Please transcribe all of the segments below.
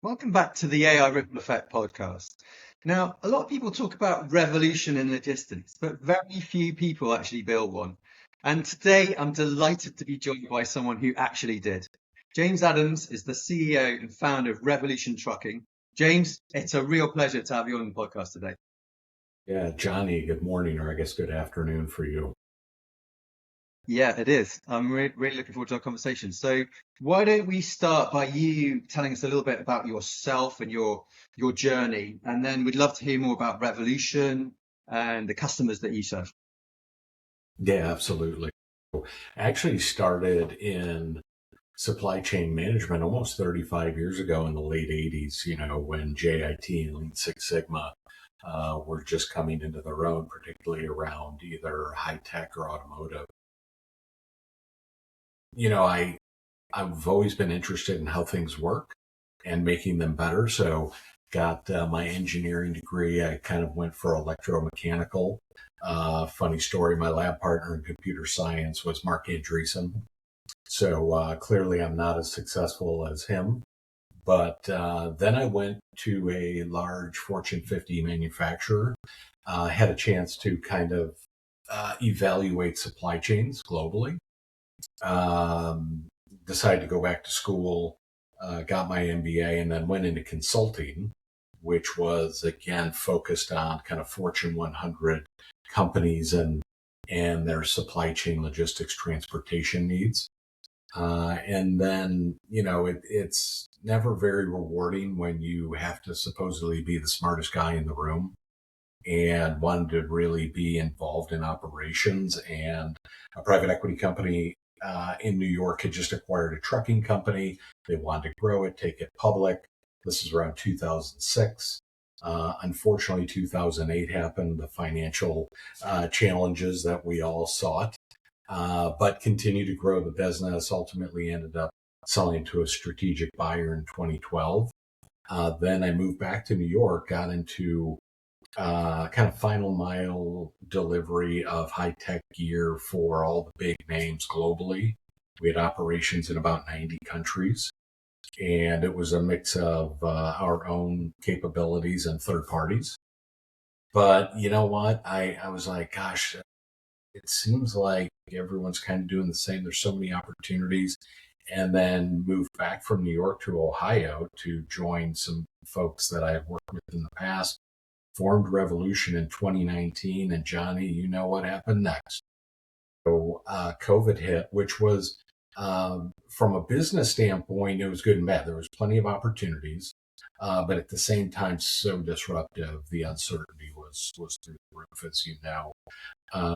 Welcome back to the AI Ripple Effect podcast. Now, a lot of people talk about revolution in logistics, but very few people actually build one. And today I'm delighted to be joined by someone who actually did. James Adams is the CEO and founder of Revolution Trucking. James, it's a real pleasure to have you on the podcast today. Yeah, Johnny, good morning, or I guess good afternoon for you. Yeah, it is. I'm really looking forward to our conversation. So, why don't we start by you telling us a little bit about yourself and your journey, and then we'd love to hear more about Revolution and the customers that you serve. Yeah, absolutely. I actually started in supply chain management almost 35 years ago in the late 80s, when JIT and Lean Six Sigma were just coming into their own, particularly around either high tech or automotive. I've always been interested in how things work and making them better. So got my engineering degree. I kind of went for electromechanical. Funny story, my lab partner in computer science was Mark Andreessen. So clearly I'm not as successful as him. But then I went to a large Fortune 50 manufacturer, had a chance to kind of evaluate supply chains globally. Um, Decided to go back to school, got my MBA, and then went into consulting, which was again focused on kind of Fortune 100 companies and their supply chain logistics transportation needs. And then, it's never very rewarding when you have to supposedly be the smartest guy in the room and wanted to really be involved in operations. And a private equity company in New York had just acquired a trucking company. They wanted to grow it, take it public. This is around 2006. Unfortunately, 2008 happened, the financial challenges that we all sought, but continued to grow the business, ultimately ended up selling to a strategic buyer in 2012. Then I moved back to New York, got into kind of final mile delivery of high tech gear for all the big names globally. We had operations in about 90 countries, and it was a mix of our own capabilities and third parties. But you know what? I was like, gosh, it seems like everyone's kind of doing the same. There's so many opportunities. And then moved back from New York to Ohio to join some folks that I had worked with in the past, formed Revolution in 2019. And Johnny, you know what happened next? So COVID hit, which was, from a business standpoint, it was good and bad. There was plenty of opportunities, but at the same time, so disruptive. The uncertainty was through the roof, as you know. Uh,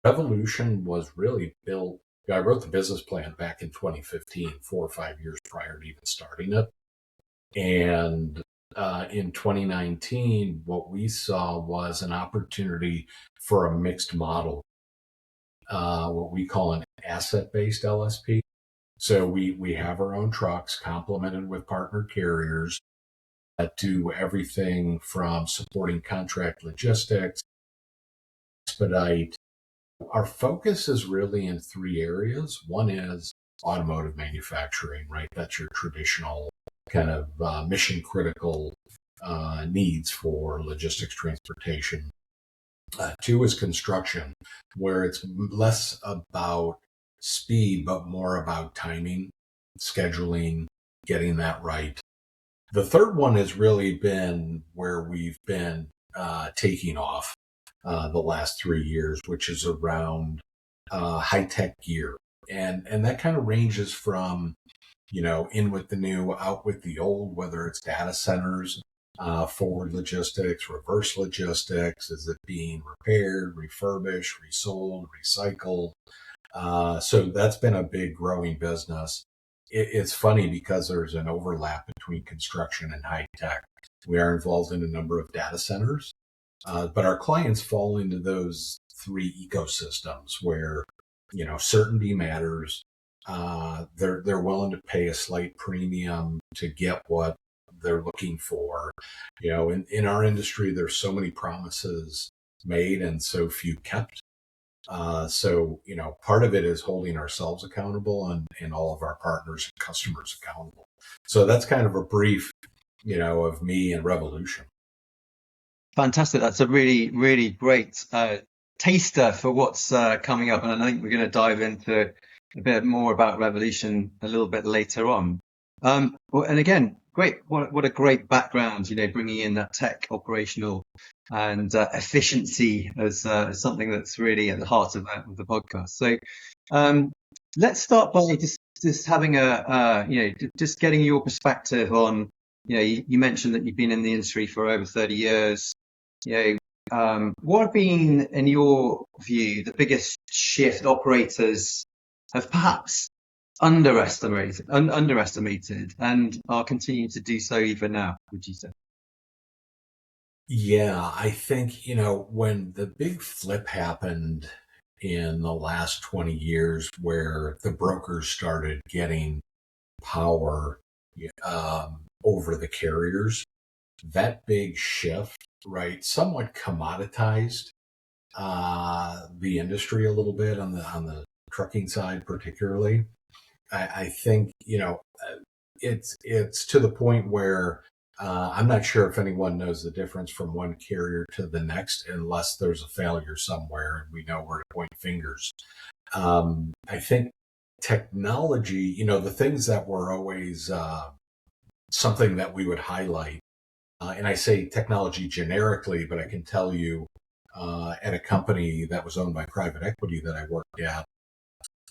Revolution was really built. I wrote the business plan back in 2015, 4 or 5 years prior to even starting it. And in 2019, what we saw was an opportunity for a mixed model, what we call an asset-based LSP. So we have our own trucks complemented with partner carriers that do everything from supporting contract logistics, expedite. Our focus is really in three areas. One is automotive manufacturing, right? That's your traditional kind of mission critical needs for logistics transportation. Two is construction, where it's less about speed, but more about timing, scheduling, getting that right. The third one has really been where we've been taking off the last 3 years, which is around high tech gear. And that kind of ranges from, in with the new, out with the old, whether it's data centers, forward logistics, reverse logistics. Is it being repaired, refurbished, resold, recycled? So that's been a big growing business. It's funny because there's an overlap between construction and high tech. We are involved in a number of data centers, but our clients fall into those three ecosystems where, certainty matters. They're willing to pay a slight premium to get what they're looking for. In our industry, there's so many promises made and so few kept. So part of it is holding ourselves accountable and all of our partners and customers accountable. So that's kind of a brief, of me and Revolution. Fantastic. That's a really, really great taster for what's coming up. And I think we're going to dive into a bit more about Revolution a little bit later on. And again, great. What a great background, bringing in that tech operational and efficiency as something that's really at the heart of the podcast. So let's start by just having just getting your perspective on, you mentioned that you've been in the industry for over 30 years. What have been, in your view, the biggest shift operators have perhaps underestimated and are continuing to do so even now, would you say? Yeah, I think, when the big flip happened in the last 20 years where the brokers started getting power over the carriers, that big shift, right, somewhat commoditized the industry a little bit on the trucking side, particularly. I think it's to the point where I'm not sure if anyone knows the difference from one carrier to the next, unless there's a failure somewhere and we know where to point fingers. I think technology, the things that were always something that we would highlight, and I say technology generically, but I can tell you at a company that was owned by private equity that I worked at,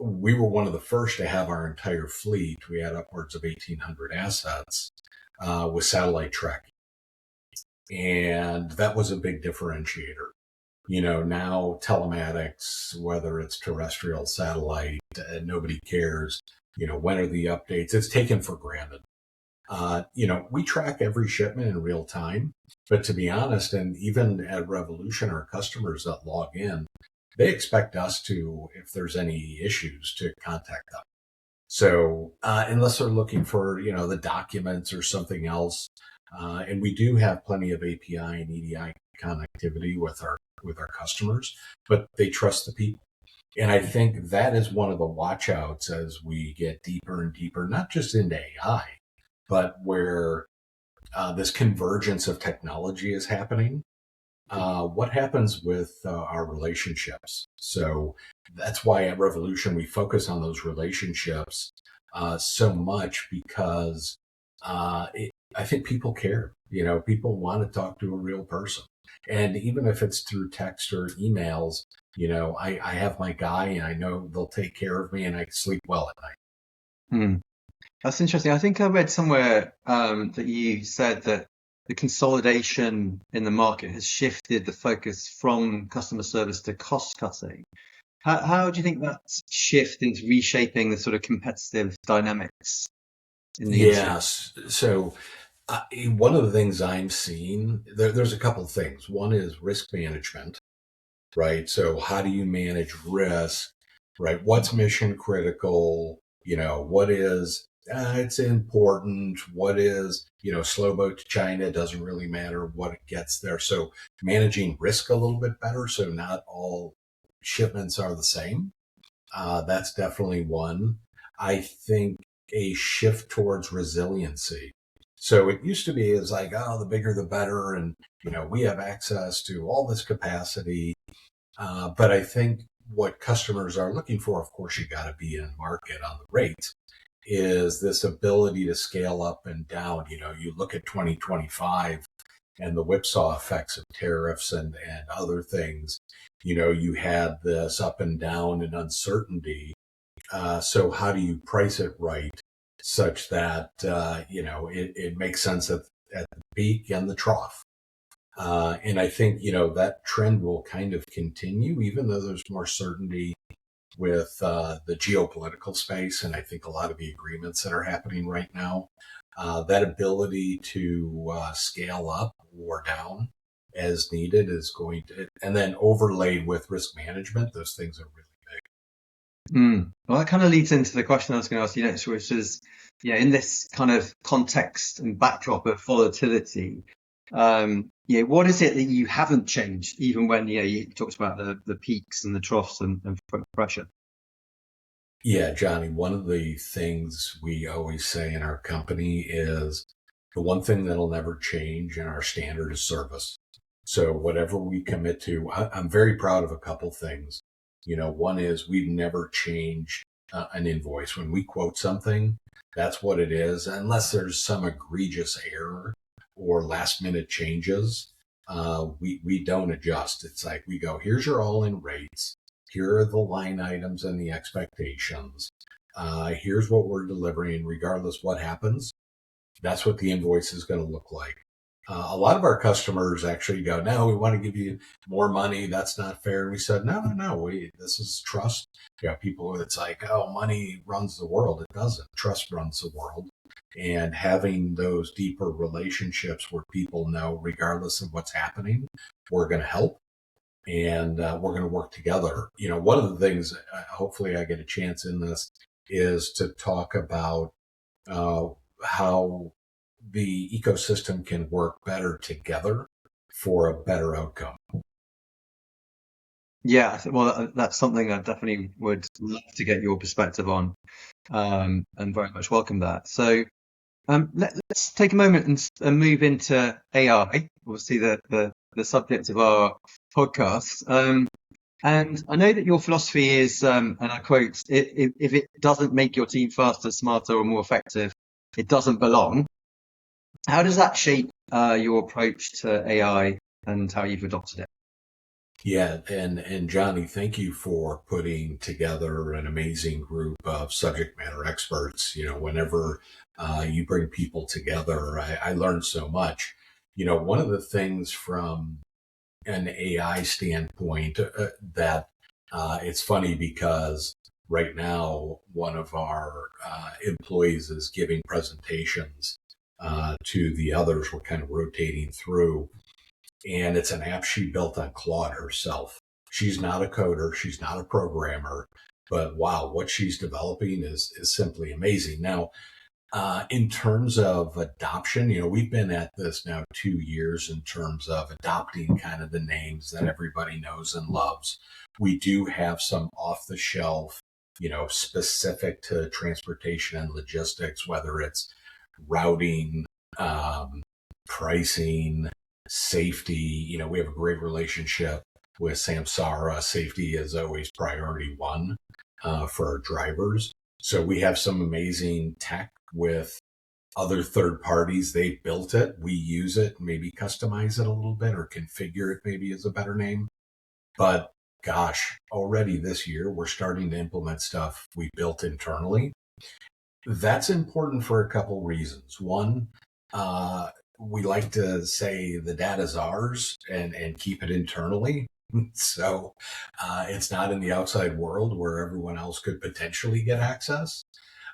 we were one of the first to have our entire fleet. We had upwards of 1,800 assets with satellite tracking. And that was a big differentiator. Now telematics, whether it's terrestrial, satellite, nobody cares. When are the updates? It's taken for granted. We track every shipment in real time, but to be honest, and even at Revolution, our customers that log in, they expect us to, if there's any issues, to contact them. So unless they're looking for, the documents or something else, and we do have plenty of API and EDI connectivity with our customers, but they trust the people. And I think that is one of the watchouts as we get deeper and deeper, not just into AI, but where this convergence of technology is happening. What happens with our relationships? So that's why at Revolution we focus on those relationships so much because I think people care. People want to talk to a real person. And even if it's through text or emails, I have my guy and I know they'll take care of me and I sleep well at night. Hmm. That's interesting. I think I read somewhere that you said that the consolidation in the market has shifted the focus from customer service to cost cutting. How do you think that shift is reshaping the sort of competitive dynamics in the industry? Yes. So one of the things I'm seeing, there's a couple of things. One is risk management, right? So how do you manage risk, right? What's mission critical? What is, it's important. What is, slow boat to China, doesn't really matter what it gets there. So managing risk a little bit better. So not all shipments are the same. That's definitely one. I think a shift towards resiliency. So it used to be is like, oh, the bigger the better. And, we have access to all this capacity. But I think what customers are looking for, of course, you got to be in market on the rates, is this ability to scale up and down. You look at 2025 and the whipsaw effects of tariffs and other things. You had this up and down and uncertainty. So how do you price it right such that, it makes sense at the peak and the trough? And I think, that trend will kind of continue, even though there's more certainty with the geopolitical space. And I think a lot of the agreements that are happening right now, that ability to scale up or down as needed is going to, and then overlaid with risk management, those things are really big. Well, that kind of leads into the question I was going to ask you next, which is, in this kind of context and backdrop of volatility, what is it that you haven't changed, even when, you talked about the peaks and the troughs and pressure? Yeah, Johnny, one of the things we always say in our company is the one thing that'll never change in our standard is service. So whatever we commit to, I'm very proud of a couple things. One is we've never changed an invoice. When we quote something, that's what it is, unless there's some egregious error or last minute changes. We don't adjust. It's like we go, here's your all in rates. Here are the line items and the expectations. Here's what we're delivering, regardless what happens. That's what the invoice is going to look like. A lot of our customers actually go, no, we want to give you more money. That's not fair. And we said, no, no, no. This is trust. People, it's like, oh, money runs the world. It doesn't. Trust runs the world. And having those deeper relationships where people know, regardless of what's happening, we're going to help and we're going to work together. One of the things, hopefully I get a chance in this, is to talk about uh, how the ecosystem can work better together for a better outcome. Yeah, well, that's something I definitely would love to get your perspective on, and very much welcome that. So, let's take a moment and move into AI, obviously the subject of our podcast. And I know that your philosophy is, and I quote, if it doesn't make your team faster, smarter, or more effective, it doesn't belong. How does that shape your approach to AI and how you've adopted it? Yeah, and Johnny, thank you for putting together an amazing group of subject matter experts. Whenever you bring people together, I learn so much. One of the things from an AI standpoint that it's funny because right now one of our employees is giving presentations to the others. We're kind of rotating through, and it's an app she built on Claude herself. She's not a coder, she's not a programmer, but wow, what she's developing is simply amazing. Now, in terms of adoption, we've been at this now 2 years in terms of adopting kind of the names that everybody knows and loves. We do have some off the shelf, specific to transportation and logistics, whether it's routing, um, pricing, safety. We have a great relationship with Samsara. Safety is always priority one for our drivers. So we have some amazing tech with other third parties. They built it. We use it, maybe customize it a little bit or configure it, maybe is a better name. But gosh, already this year, we're starting to implement stuff we built internally. That's important for a couple reasons. One, we like to say the data's ours and keep it internally. So it's not in the outside world where everyone else could potentially get access.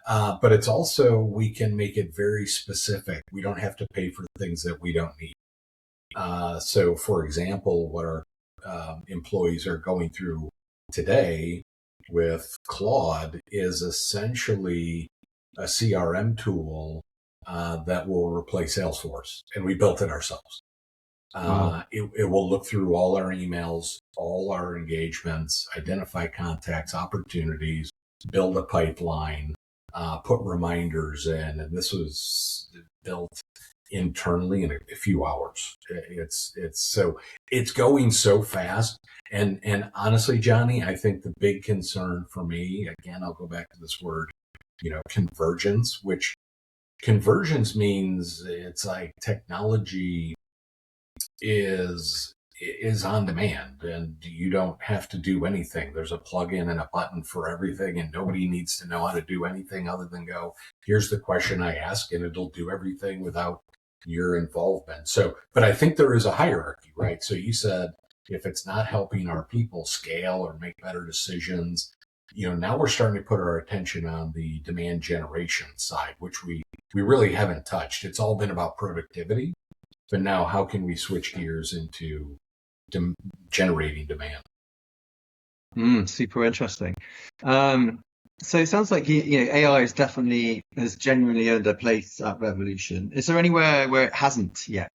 But it's also, we can make it very specific. We don't have to pay for things that we don't need. So, for example, what our employees are going through today with Claude is essentially a CRM tool that will replace Salesforce. And we built it ourselves. Wow. It will look through all our emails, all our engagements, identify contacts, opportunities, build a pipeline, put reminders in. And this was built internally in a few hours. It's going so fast. And honestly, Johnny, I think the big concern for me, again, I'll go back to this word, convergence, which convergence means it's like technology is on demand and you don't have to do anything. There's a plug-in and a button for everything, and nobody needs to know how to do anything other than go, here's the question I ask, and it'll do everything without your involvement. So, but I think there is a hierarchy, right? So you said if it's not helping our people scale or make better decisions, now we're starting to put our attention on the demand generation side, which we really haven't touched. It's all been about productivity. But now, how can we switch gears into generating demand? Super interesting. So it sounds like AI has genuinely earned a place at Revolution. Is there anywhere where it hasn't yet?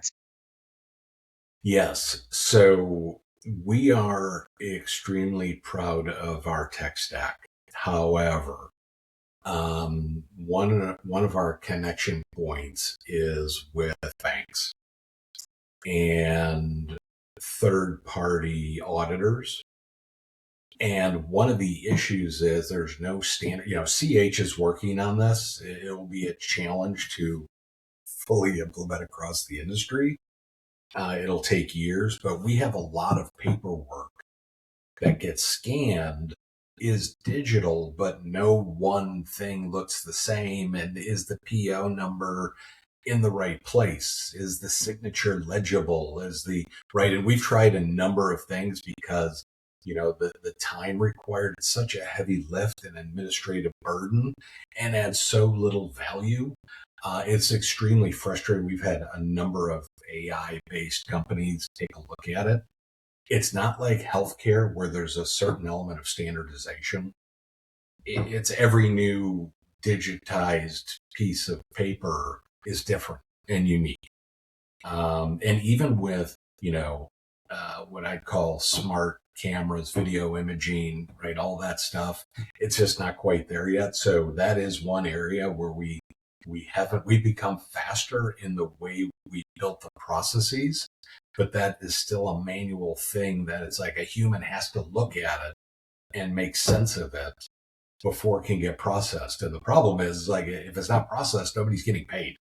Yes. So we are extremely proud of our tech stack. However, one of our connection points is with banks and third party auditors. And one of the issues is there's no standard, CH is working on this. It will be a challenge to fully implement across the industry. It'll take years, but we have a lot of paperwork that gets scanned is digital, but no one thing looks the same. And is the PO number in the right place? Is the signature legible? Right? And we've tried a number of things because, the time required is such a heavy lift and administrative burden and adds so little value. It's extremely frustrating. We've had a number of AI based companies take a look at it. It's not like healthcare where there's a certain element of standardization. It's every new digitized piece of paper is different and unique. And even with, what I'd call smart cameras, video imaging, right, all that stuff, it's just not quite there yet. So that is one area where we've become faster in the way we built the processes, but that is still a manual thing that it's like a human has to look at it and make sense of it before it can get processed. And the problem is, like, if it's not processed, nobody's getting paid.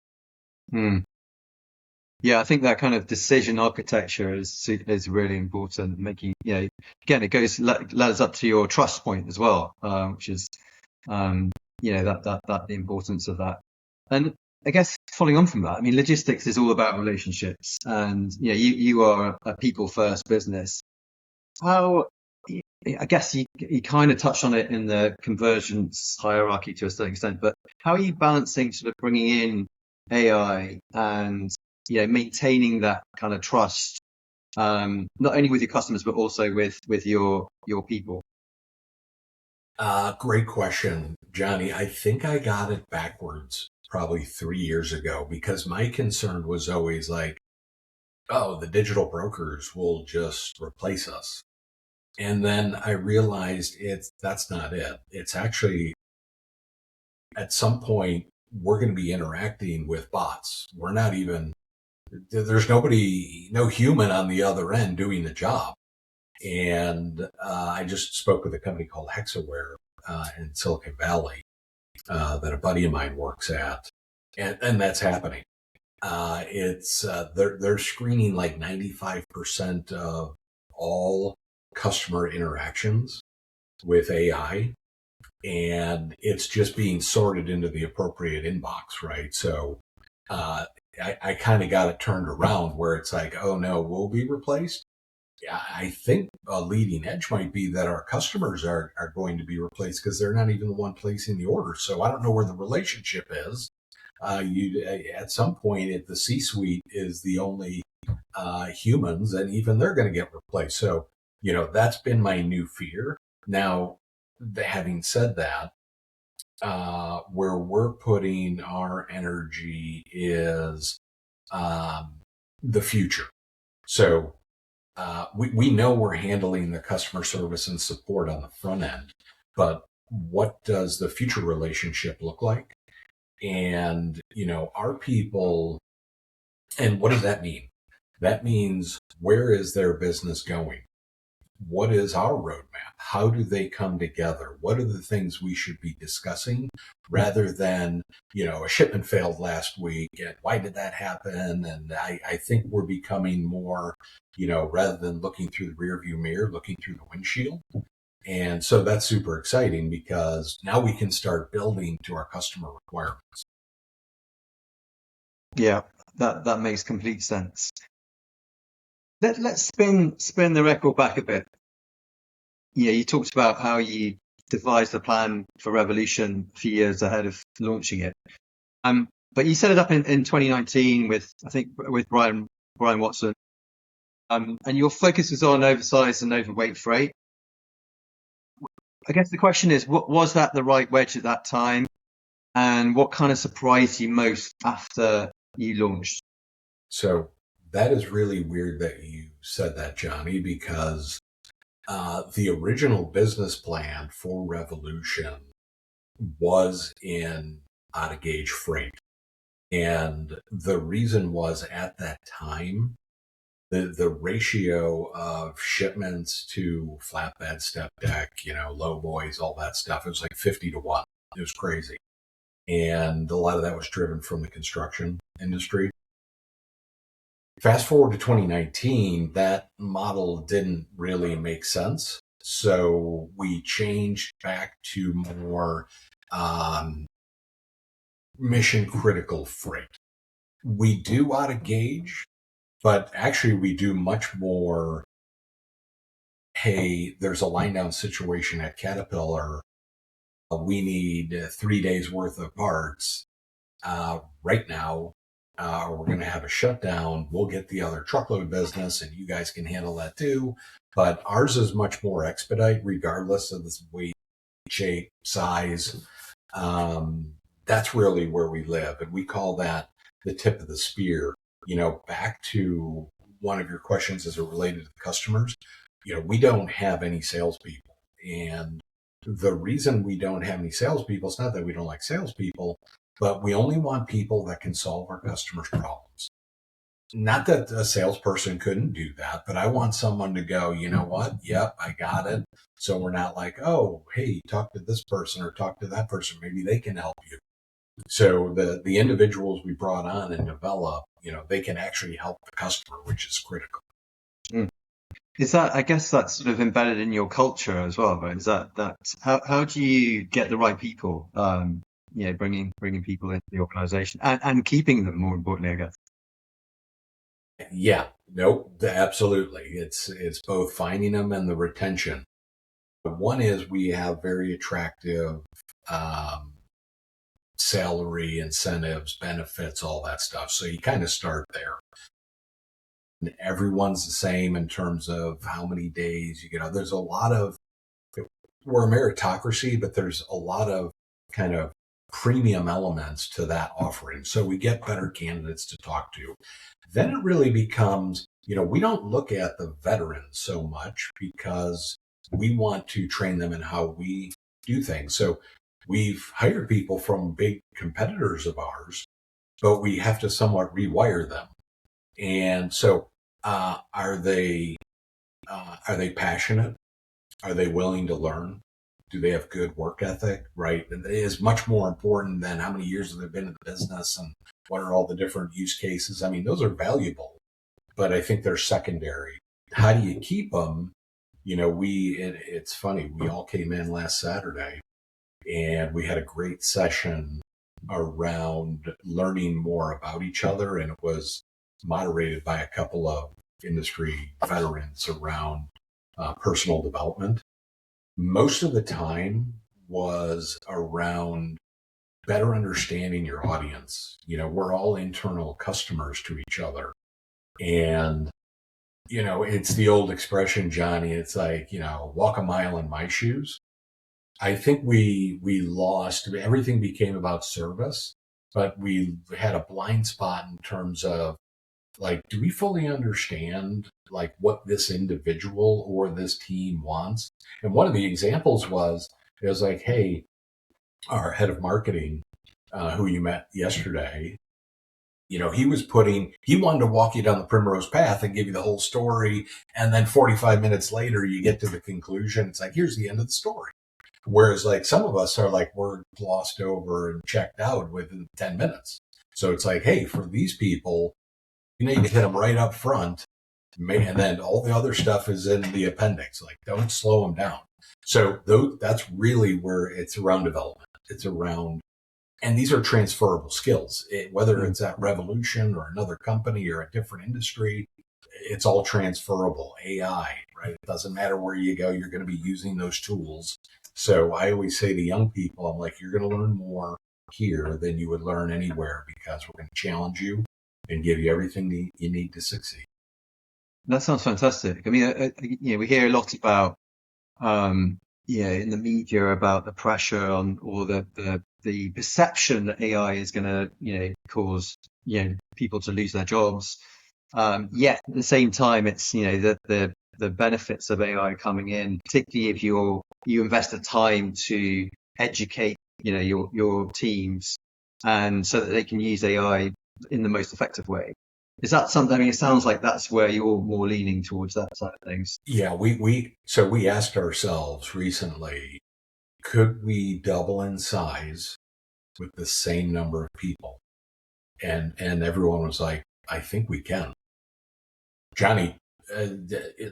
Hmm. Yeah, I think that kind of decision architecture is really important. Making, again, it goes ladders up to your trust point as well, which is, that the importance of that. And I guess following on from that, I mean, logistics is all about relationships, and you are a people first business. How, I guess you kind of touched on it in the convergence hierarchy to a certain extent, but how are you balancing sort of bringing in AI and maintaining that kind of trust, not only with your customers but also with your people? Great question, Johnny. I think I got it backwards probably 3 years ago because my concern was always like, oh, the digital brokers will just replace us. And then I realized that's not it. It's actually at some point we're going to be interacting with bots. We're not even there's no human on the other end doing the job. And I just spoke with a company called Hexaware in Silicon Valley that a buddy of mine works at, and that's happening. They're screening like 95% of all customer interactions with AI, and it's just being sorted into the appropriate inbox, right? So I kind of got it turned around where it's like, oh no, we'll be replaced. Yeah, I think a leading edge might be that our customers are going to be replaced because they're not even the one placing the order. So I don't know where the relationship is. At some point, if the C-suite is the only humans, and even they're going to get replaced. So that's been my new fear. Now, having said that, where we're putting our energy is the future. So we know we're handling the customer service and support on the front end, but what does the future relationship look like? And, our people, and what does that mean? That means, where is their business going? What is our roadmap? How do they come together? What are the things we should be discussing rather than, a shipment failed last week and why did that happen? And I think we're becoming more, rather than looking through the rearview mirror, looking through the windshield. And so that's super exciting because now we can start building to our customer requirements. Yeah, that makes complete sense. Let's spin the record back a bit. You talked about how you devised a plan for Revolution a few years ahead of launching it. But you set it up in 2019 with, I think, with Brian Watson. And your focus was on oversized and overweight freight. I guess the question is, was that the right wedge at that time? And what kind of surprised you most after you launched? So that is really weird that you said that, Johnny, because The original business plan for Revolution was in out of gauge freight. And the reason was at that time, the ratio of shipments to flatbed, step deck, low boys, all that stuff, it was like 50-1. It was crazy. And a lot of that was driven from the construction industry. Fast forward to 2019, that model didn't really make sense. So we changed back to more mission critical freight. We do out of gauge, but actually we do much more. Hey, there's a line down situation at Caterpillar. We need 3 days worth of parts right now. We're going to have a shutdown. We'll get the other truckload business and you guys can handle that too. But ours is much more expedite regardless of this weight, shape, size. That's really where we live. And we call that the tip of the spear. Back to one of your questions as it related to customers, we don't have any salespeople. And the reason we don't have any salespeople is not that we don't like salespeople, but we only want people that can solve our customers' problems. Not that a salesperson couldn't do that, but I want someone to go, you know what? Yep, I got it. So we're not like, oh, hey, talk to this person or talk to that person. Maybe they can help you. So the individuals we brought on and develop, they can actually help the customer, which is critical. Is that, I guess that's sort of embedded in your culture as well, right? Is that how do you get the right people, bringing people into the organization and keeping them, more importantly, I guess? Yeah, nope, absolutely. It's both finding them and the retention. One is we have very attractive salary, incentives, benefits, all that stuff. So you kind of start there. And everyone's the same in terms of how many days there's a lot of, we're a meritocracy, but there's a lot of kind of premium elements to that offering. So we get better candidates to talk to. Then it really becomes, we don't look at the veterans so much because we want to train them in how we do things. So we've hired people from big competitors of ours, but we have to somewhat rewire them. And so, are they passionate? Are they willing to learn? Do they have good work ethic? Right. And it is much more important than how many years have they been in the business and what are all the different use cases. I mean, those are valuable, but I think they're secondary. How do you keep them? It's funny. We all came in last Saturday and we had a great session around learning more about each other. And it was moderated by a couple of industry veterans around personal development. Most of the time was around better understanding your audience. We're all internal customers to each other. And, it's the old expression, Johnny, it's like, walk a mile in my shoes. I think we lost, everything became about service, but we had a blind spot in terms of like, do we fully understand like what this individual or this team wants? And one of the examples it was like, hey, our head of marketing, who you met yesterday, he wanted to walk you down the primrose path and give you the whole story. And then 45 minutes later, you get to the conclusion. It's like, here's the end of the story. Whereas like some of us are like, we're glossed over and checked out within 10 minutes. So it's like, hey, for these people, you need to hit them right up front. And then all the other stuff is in the appendix. Like, don't slow them down. So that's really where it's around development. It's around, and these are transferable skills. Whether it's at Revolution or another company or a different industry, it's all transferable. AI, right? It doesn't matter where you go, you're going to be using those tools. So I always say to young people, I'm like, you're going to learn more here than you would learn anywhere because we're going to challenge you and give you everything you need to succeed. That sounds fantastic. I mean, we hear a lot about, in the media about the pressure on, or the perception that AI is going to, cause, people to lose their jobs. Yet at the same time, it's, the the benefits of AI coming in, particularly if you invest the time to educate, your teams, and so that they can use AI in the most effective way. Is that something? I mean, it sounds like that's where you're more leaning towards that side of things. Yeah, we asked ourselves recently, could we double in size with the same number of people? And everyone was like, I think we can. Jonny,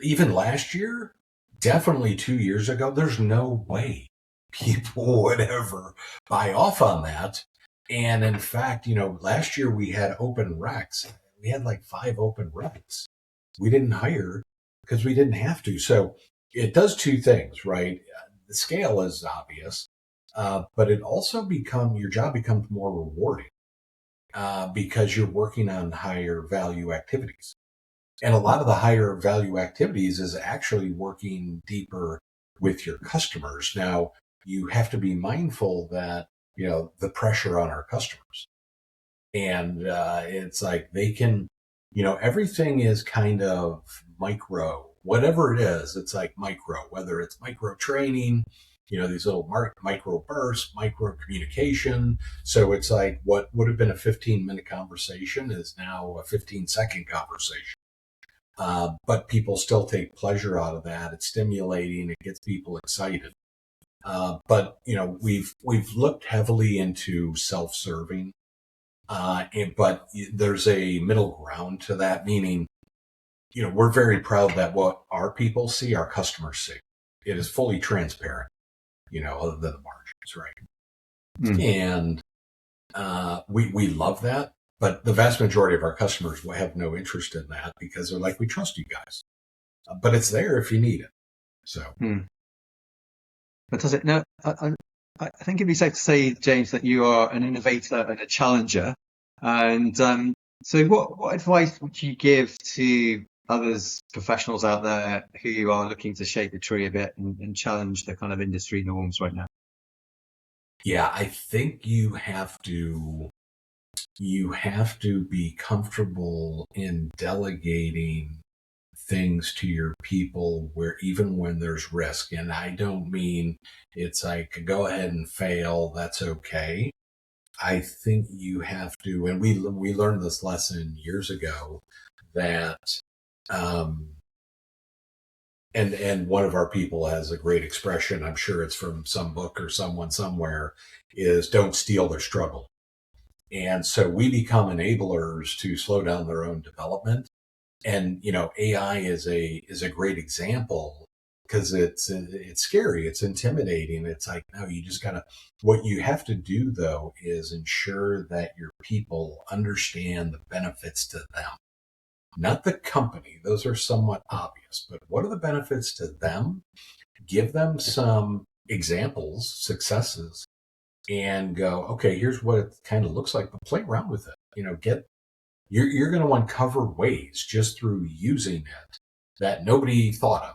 even last year, definitely 2 years ago, there's no way people would ever buy off on that. And in fact, last year we had open recs. We had like 5 open recs. We didn't hire because we didn't have to. So it does two things, right? The scale is obvious, but it also your job becomes more rewarding because you're working on higher value activities. And a lot of the higher value activities is actually working deeper with your customers. Now, you have to be mindful that, the pressure on our customers. And it's like they can, everything is kind of micro, whatever it is, it's like micro, whether it's micro training, these little micro bursts, micro communication. So it's like what would have been a 15-minute conversation is now a 15-second conversation. But people still take pleasure out of that. It's stimulating. It gets people excited. But we've looked heavily into self-serving, but there's a middle ground to that. Meaning, we're very proud that what our people see, our customers see. It is fully transparent. Other than the margins, right? And we love that. But the vast majority of our customers will have no interest in that because they're like, we trust you guys. But it's there if you need it. So. But does it? No, I think it'd be safe to say, James, that you are an innovator and a challenger. And so what advice would you give to others, professionals out there who are looking to shake the tree a bit and challenge the kind of industry norms right now? Yeah, I think you have to be comfortable in delegating things to your people where even when there's risk. And I don't mean it's like go ahead and fail, that's okay. I think you have to, and we learned this lesson years ago that and one of our people has a great expression, I'm sure it's from some book or someone somewhere, is don't steal their struggle. And so we become enablers to slow down their own development. And, AI is a great example because it's scary. It's intimidating. It's like, no, you just gotta, what you have to do though, is ensure that your people understand the benefits to them, not the company. Those are somewhat obvious, but what are the benefits to them? Give them some examples, successes, and go, okay, here's what it kind of looks like, but play around with it. You're going to uncover ways just through using it that nobody thought of.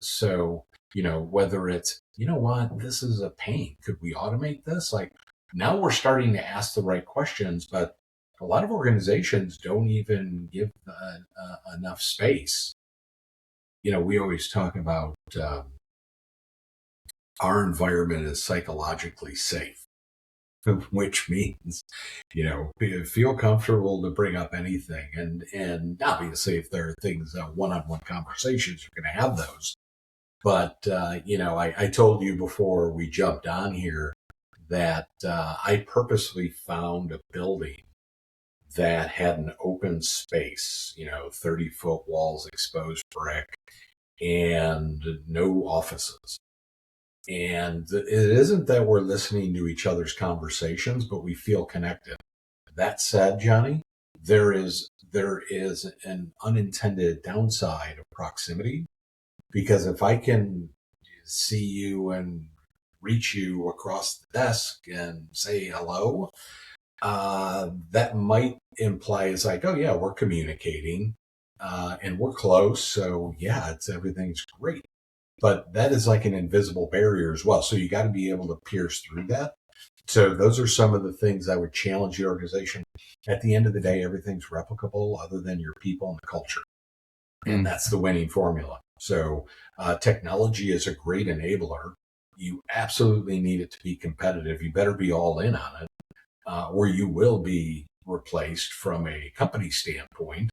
So, whether it's, what, this is a pain. Could we automate this? Like now we're starting to ask the right questions, but a lot of organizations don't even give enough space. We always talk about our environment is psychologically safe, which means, feel comfortable to bring up anything. And obviously, if there are things, one-on-one conversations, you're going to have those. But, I told you before we jumped on here that I purposely found a building that had an open space, 30-foot walls, exposed brick, and no offices. And it isn't that we're listening to each other's conversations, but we feel connected. That said, Jonny, there is an unintended downside of proximity, because if I can see you and reach you across the desk and say hello, that might imply it's like, oh yeah, we're communicating and we're close. So yeah, everything's great. But that is like an invisible barrier as well. So you got to be able to pierce through that. So those are some of the things I would challenge the organization. At the end of the day, everything's replicable other than your people and the culture. And that's the winning formula. So technology is a great enabler. You absolutely need it to be competitive. You better be all in on it, or you will be replaced from a company standpoint.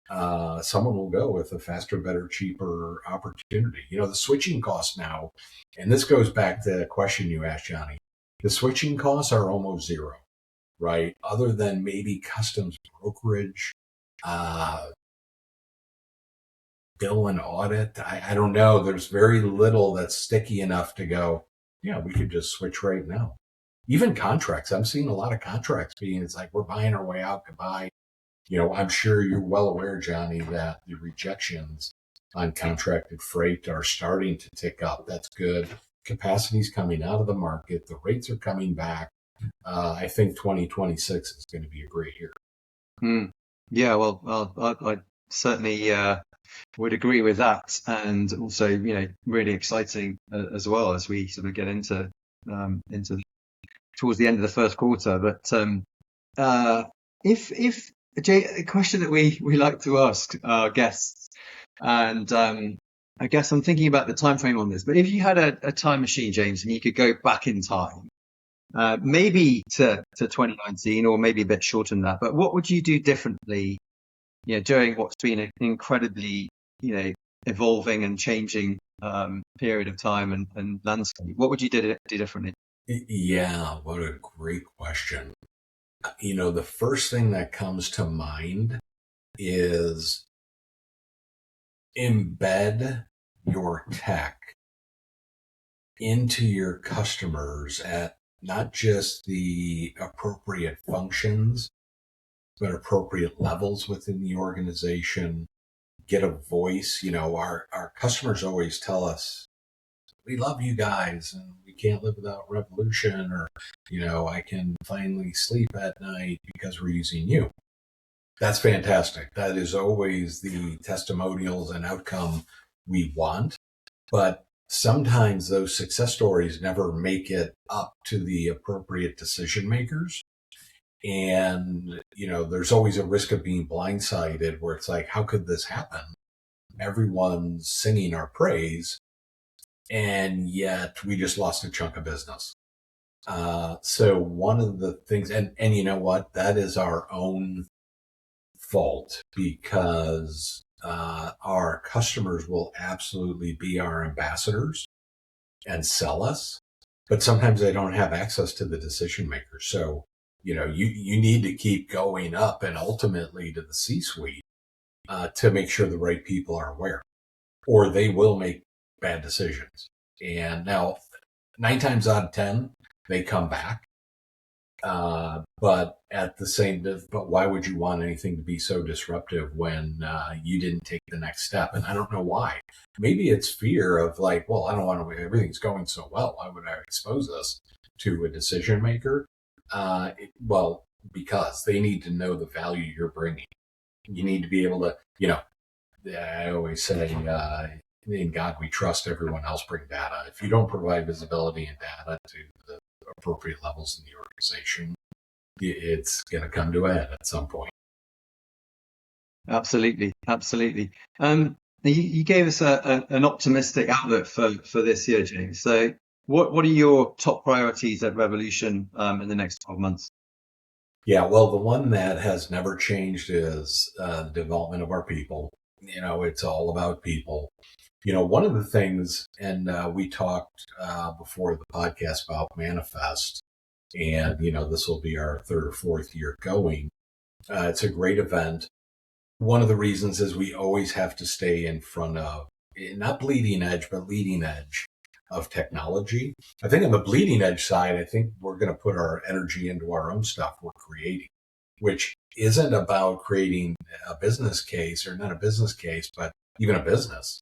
Someone will go with a faster, better, cheaper opportunity. The switching costs now, and this goes back to the question you asked, Johnny. The switching costs are almost zero, right? Other than maybe customs brokerage, uh, bill and audit. I don't know. There's very little that's sticky enough to go, yeah, we could just switch right now. Even contracts. I'm seeing a lot of contracts being, it's like, we're buying our way out. Goodbye. I'm sure you're well aware, Johnny, that the rejections on contracted freight are starting to tick up. That's good. Capacity's coming out of the market. The rates are coming back. I think 2026 is going to be a great year. Yeah, well, I certainly would agree with that, and also, really exciting as well as we sort of get into towards the end of the first quarter. But if Jay, a question that we like to ask our guests, and I guess I'm thinking about the time frame on this, but if you had a time machine, James, and you could go back in time, maybe to 2019, or maybe a bit shorter than that, but what would you do differently, during what's been an incredibly, evolving and changing period of time and landscape? What would you do differently? Yeah, what a great question. The first thing that comes to mind is embed your tech into your customers at not just the appropriate functions, but appropriate levels within the organization. Get a voice. Our customers always tell us, we love you guys and we can't live without Revolution, or, I can finally sleep at night because we're using you. That's fantastic. That is always the testimonials and outcome we want. But sometimes those success stories never make it up to the appropriate decision makers. And, there's always a risk of being blindsided where it's like, how could this happen? Everyone's singing our praise, and yet we just lost a chunk of business. So one of the things, and you know what, that is our own fault, because our customers will absolutely be our ambassadors and sell us, but sometimes they don't have access to the decision makers. So, you need to keep going up and ultimately to the C-suite to make sure the right people are aware, or they will make bad decisions. And now 9 times out of 10, they come back. But why would you want anything to be so disruptive when you didn't take the next step? And I don't know why. Maybe it's fear of like, well, I don't want to, everything's going so well. Why would I expose us to a decision maker? Because they need to know the value you're bringing. You need to be able to, I always say, in God we trust, everyone else bring data. If you don't provide visibility and data to the appropriate levels in the organization, it's going to come to a head at some point. Absolutely. You gave us an optimistic outlook for this year, James. So what are your top priorities at Revolution in the next 12 months? Yeah, well, the one that has never changed is the development of our people. It's all about people. One of the things, and we talked before the podcast about Manifest, and, this will be our 3rd or 4th year going. It's a great event. One of the reasons is we always have to stay in front of, not bleeding edge, but leading edge of technology. I think on the bleeding edge side, I think we're going to put our energy into our own stuff we're creating, which isn't about creating a business case, or not a business case, but even a business.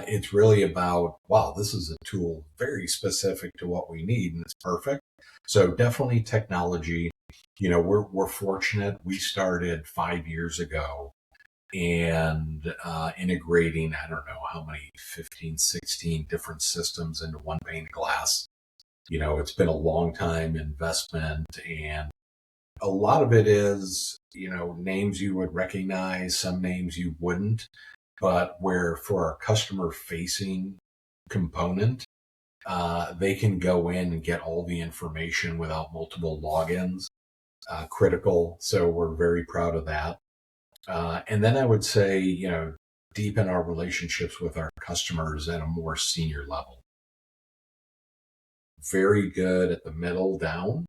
It's really about, wow, this is a tool very specific to what we need, and it's perfect. So definitely technology. We're fortunate. We started 5 years ago, and integrating, I don't know how many, 15, 16 different systems into one pane of glass. It's been a long time investment, and a lot of it is, names you would recognize, some names you wouldn't. but where for our customer facing component, they can go in and get all the information without multiple logins. Critical. So we're very proud of that. And then I would say, deepen our relationships with our customers at a more senior level. Very good at the middle down,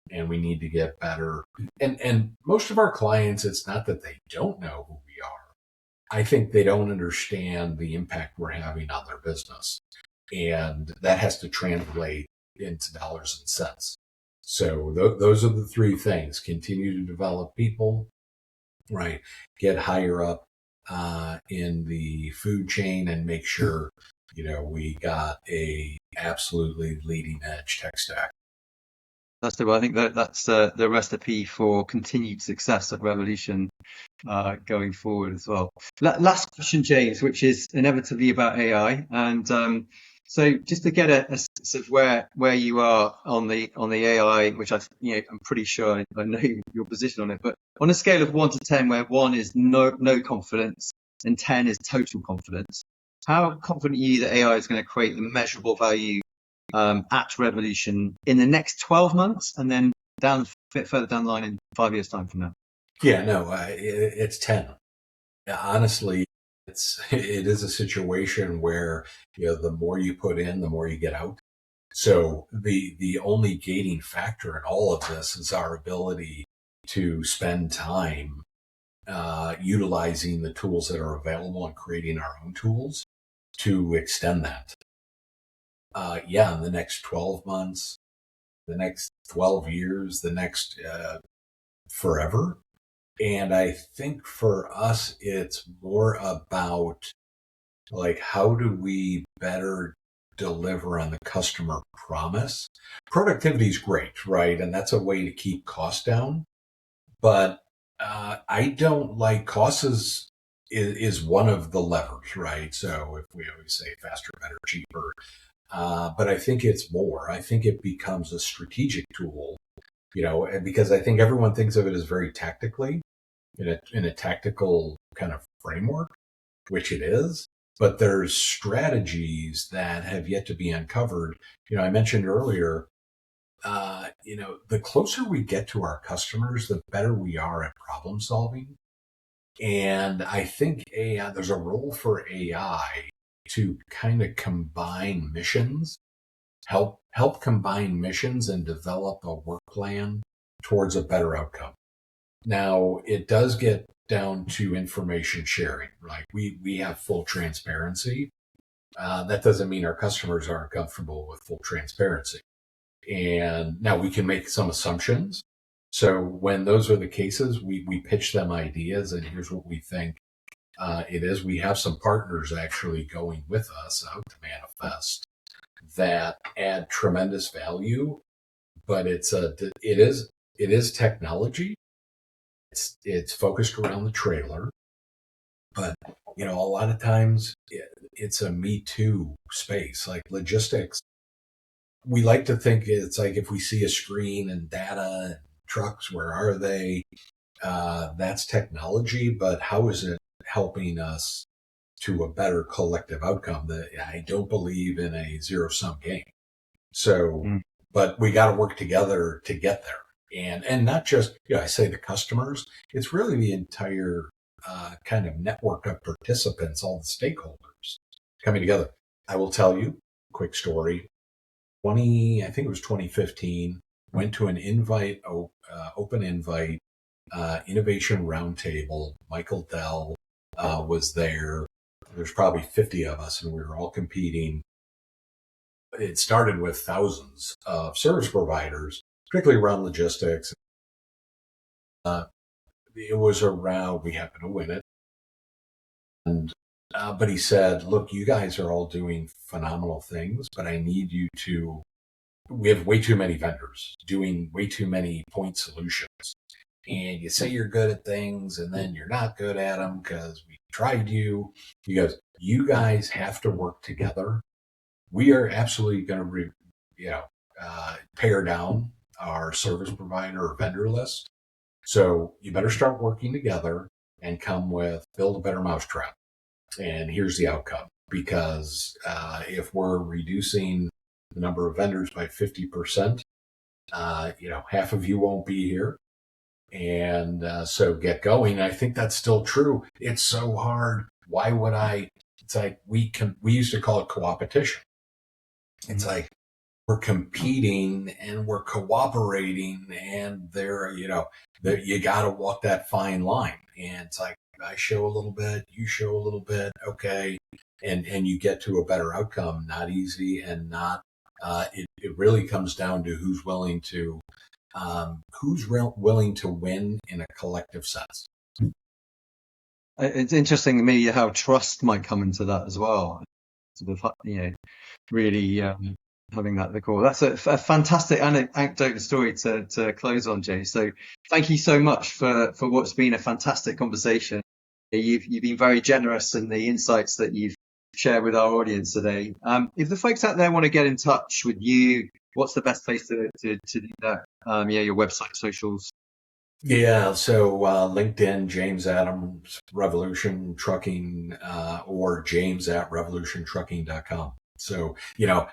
and we need to get better. And most of our clients, it's not that they don't know who we are. I think they don't understand the impact we're having on their business. And that has to translate into dollars and cents. So those are the three things: continue to develop people, right? Get higher up in the food chain and make sure, we got a absolutely leading edge tech stack. That's I think that's the recipe for continued success of Revolution going forward as well. Last question, James, which is inevitably about AI, and so just to get a sense of where you are on the AI, which I'm pretty sure I know your position on it, but on a scale of 1 to 10, where 1 is no confidence and 10 is total confidence, how confident are you that AI is going to create the measurable value at Revolution in the next 12 months, and then a bit further down the line in 5 years' time from now? Yeah, no, it's 10. Honestly, it is a situation where, the more you put in, the more you get out. So the only gating factor in all of this is our ability to spend time utilizing the tools that are available and creating our own tools to extend that. In the next 12 months, the next 12 years, the next forever. And I think for us, it's more about like, how do we better deliver on the customer promise? Productivity is great, right? And that's a way to keep costs down. But I don't like costs is one of the levers, right? So if we always say faster, better, cheaper, but I think it's more. I think it becomes a strategic tool, and because I think everyone thinks of it as very tactically in a tactical kind of framework, which it is. But there's strategies that have yet to be uncovered. I mentioned earlier, the closer we get to our customers, the better we are at problem solving. And I think there's a role for AI to kind of combine missions, help combine missions and develop a work plan towards a better outcome. Now, it does get down to information sharing, right? We have full transparency. That doesn't mean our customers aren't comfortable with full transparency. And now we can make some assumptions. So when those are the cases, we pitch them ideas, and here's what we think it is. We have some partners actually going with us out to manifest that add tremendous value, but it is technology. It's focused around the trailer, but a lot of times it's a me too space, like logistics. We like to think it's like if we see a screen and data and trucks, where are they? That's technology, but how is it helping us to a better collective outcome? That I don't believe in a zero-sum game. So, but we got to work together to get there. And not just, I say the customers, it's really the entire kind of network of participants, all the stakeholders coming together. I will tell you, quick story, I think it was 2015, went to an open invite, innovation roundtable. Michael Dell was there. There's probably 50 of us, and we were all competing. It started with thousands of service providers, particularly around logistics. It was around, we happened to win it. And, but he said, look, you guys are all doing phenomenal things, but I need you we have way too many vendors doing way too many point solutions. And you say you're good at things, and then you're not good at them because we tried you. He goes, you guys have to work together. We are absolutely going to, pare down our service provider or vendor list. So you better start working together and build a better mousetrap. And here's the outcome. Because if we're reducing the number of vendors by 50%, half of you won't be here. And so get going. I think that's still true. It's so hard. Why would I? It's like we used to call it co-opetition. It's like we're competing and we're cooperating, and you got to walk that fine line. And it's like I show a little bit, you show a little bit, okay, and you get to a better outcome. Not easy, and not. It really comes down to who's willing to win in a collective sense. It's interesting to me how trust might come into that as well. Sort of, really having that at the core. That's a fantastic anecdote and story to close on, Jay. So thank you so much for what's been a fantastic conversation. You've been very generous in the insights that you've shared with our audience today. If the folks out there want to get in touch with you, what's the best place to do that? Your website, socials. Yeah, so LinkedIn, James Adams Revolution Trucking, or james@revolutiontrucking.com. So,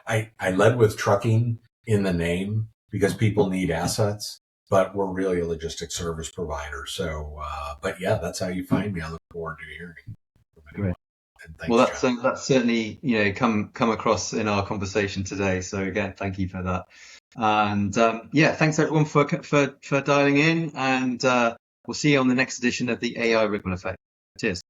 I led with trucking in the name because people need assets, but we're really a logistics service provider. So, but yeah, that's how you find me. I look forward to hearing from anyone. And thanks, Well, John. that's certainly come across in our conversation today. So again, thank you for that. And thanks everyone for dialing in. And we'll see you on the next edition of the AI Ripple Effect. Cheers.